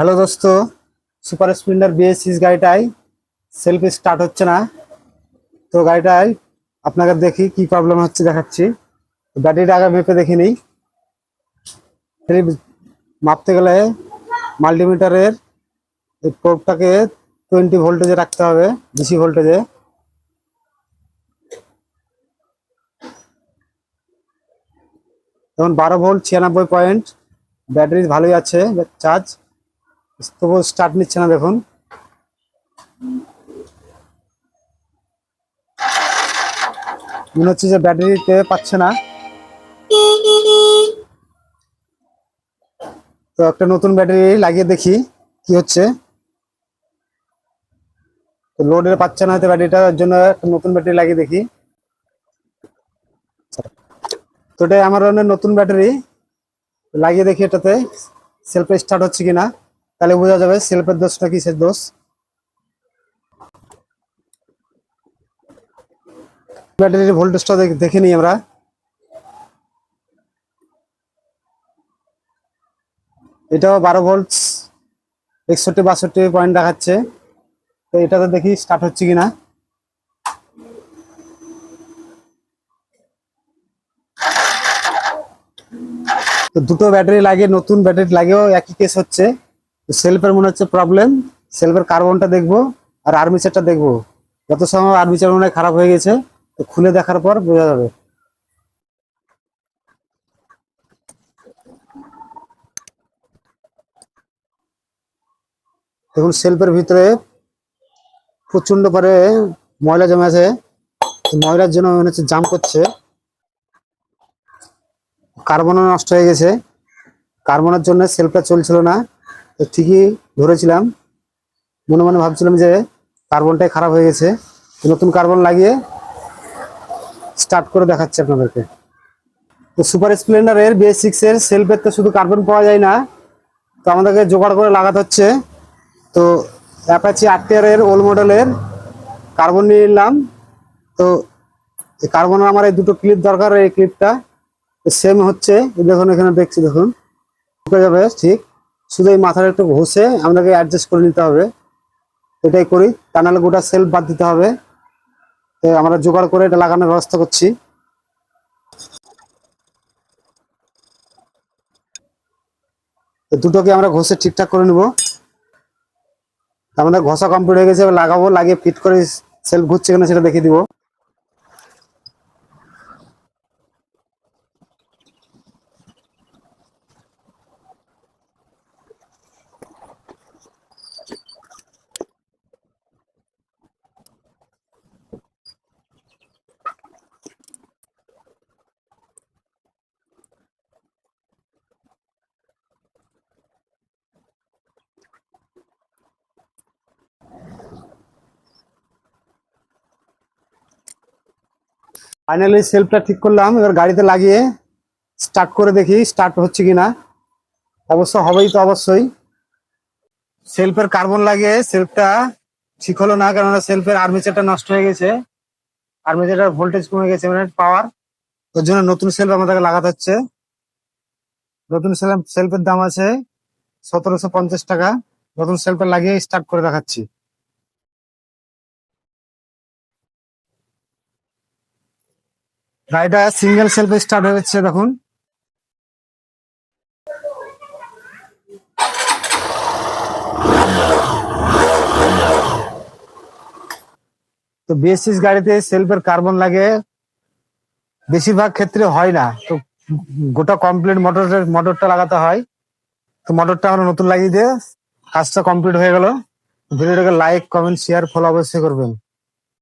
Hello দোস্ত, super Splendor BS6 গাড়িটাই self start হচ্ছে না। তো গাড়িটাই আপনাকে দেখি কি প্রবলেম হচ্ছে দেখাচ্ছি। ব্যাটারিটা আগে মেপে দেখে নিই। মাপতে গেলে মাল্টিমিটারের এই প্রোবটাকে 20 ভোল্টেজে রাখতে হবে, DC ভোল্টেজে। যেমন 12 ভোল্ট 96 পয়েন্ট, ব্যাটারি ভালোই আছে চার্জ, তবুও স্টার্ট নিচ্ছে না। দেখুন, মনে হচ্ছে যে ব্যাটারিতে পাচ্ছে না। তো একটা নতুন ব্যাটারি লাগিয়ে দেখি কি হচ্ছে। তো লোডের পাচ্ছে না হয়তো ব্যাটারিটার জন্য একটা নতুন ব্যাটারি লাগিয়ে দেখি। তো এটাই আমার নতুন ব্যাটারি লাগিয়ে দেখি, এটাতে সেলফে স্টার্ট হচ্ছে কিনা, তাহলে বোঝা যাবে সেলফের দোষটা কিসের দোষ। ব্যাটারির ভোল্টেজটা দেখে নিই আমরা। এটাও 12 ভোল্ট 61-62 পয়েন্ট দেখাচ্ছে। তো এটাতে দেখি স্টার্ট হচ্ছে কিনা। তো দুটো ব্যাটারি লাগিয়ে, নতুন ব্যাটারি লাগিয়েও একই কেস হচ্ছে। তো সেলফের মনে হচ্ছে প্রবলেম। সেলফের কার্বনটা দেখবো আর আর্মিচারটা দেখবো। যত সময় আর্মিচার মনে হয় খারাপ হয়ে গেছে, তো খুলে দেখার পর বোঝা যাবে। দেখুন, সেলফের ভিতরে প্রচন্ড পরে ময়লা জমে আছে। ময়লার জন্য মনে হচ্ছে জাম করছে। কার্বনও নষ্ট হয়ে গেছে। কার্বনের জন্য সেলফটা চলছিল না। তো ঠিকই ধরেছিলাম, মনে মনে ভাবছিলাম যে কার্বনটাই খারাপ হয়ে গেছে। নতুন কার্বন লাগিয়ে স্টার্ট করে দেখাচ্ছি আপনাদেরকে। তো সুপার স্প্লেন্ডারের BS6 এর সেলফের তো শুধু কার্বন পাওয়া যায় না, তো আমাদেরকে জোগাড় করে লাগাতে হচ্ছে। তো অ্যাপাচি RTR এর ওল্ড মডেলের কার্বন নিয়ে নিলাম। তো এই কার্বনের আমার এই দুটো ক্লিপ দরকার। এই ক্লিপটা সেম হচ্ছে, দেখুন এখানে দেখছি, দেখুন ঢুকে যাবে ঠিক। শুধু এই মাথাটা একটু ঘষে আমাদেরকে অ্যাডজাস্ট করে নিতে হবে। এটাই করি, তা নাহলে গোটা সেলফ বাদ দিতে হবে। তো আমরা জোগাড় করে এটা লাগানোর ব্যবস্থা করছি। তো দুটোকে আমরা ঘষে ঠিকঠাক করে নেব। আমাদের ঘষা কমপ্লিট হয়ে গেছে, এবার লাগাবো, লাগিয়ে ফিট করে সেলফ ঘুরছে কিনা সেটা দেখিয়ে দিব। ফাইনালি সেলফটা ঠিক করলাম, এবার গাড়িতে লাগিয়ে স্টার্ট করে দেখি স্টার্ট হচ্ছে কিনা। অবশ্য হবেই তো, অবশ্যই। সেলফের কার্বন লাগিয়ে সেলফটা ঠিক হলো না, কেননা সেলফের আর্মেচারটা নষ্ট হয়ে গেছে। আর্মেচারের ভোল্টেজ কমে গেছে, মানে পাওয়ার। ওর জন্য নতুন সেলফ আমাদেরকে লাগাতে হচ্ছে। নতুন সেলফের দাম আছে 1750 টাকা। নতুন সেলফটা লাগিয়ে স্টার্ট করে দেখাচ্ছি। গাড়িটা সিঙ্গেল সেলফে স্টার্ট হয়ে যাচ্ছে, দেখুন। তো BS6 গাড়িতে সেলফের কার্বন লাগে বেশিরভাগ ক্ষেত্রে হয় না। তো গোটা কমপ্লিট মোটরটা লাগাতে হয়। তো মোটরটা আমরা নতুন লাগিয়ে দিয়ে কাজটা কমপ্লিট হয়ে গেল। ভিডিওটাকে লাইক, কমেন্ট, শেয়ার, ফলো অবশ্যই করবেন।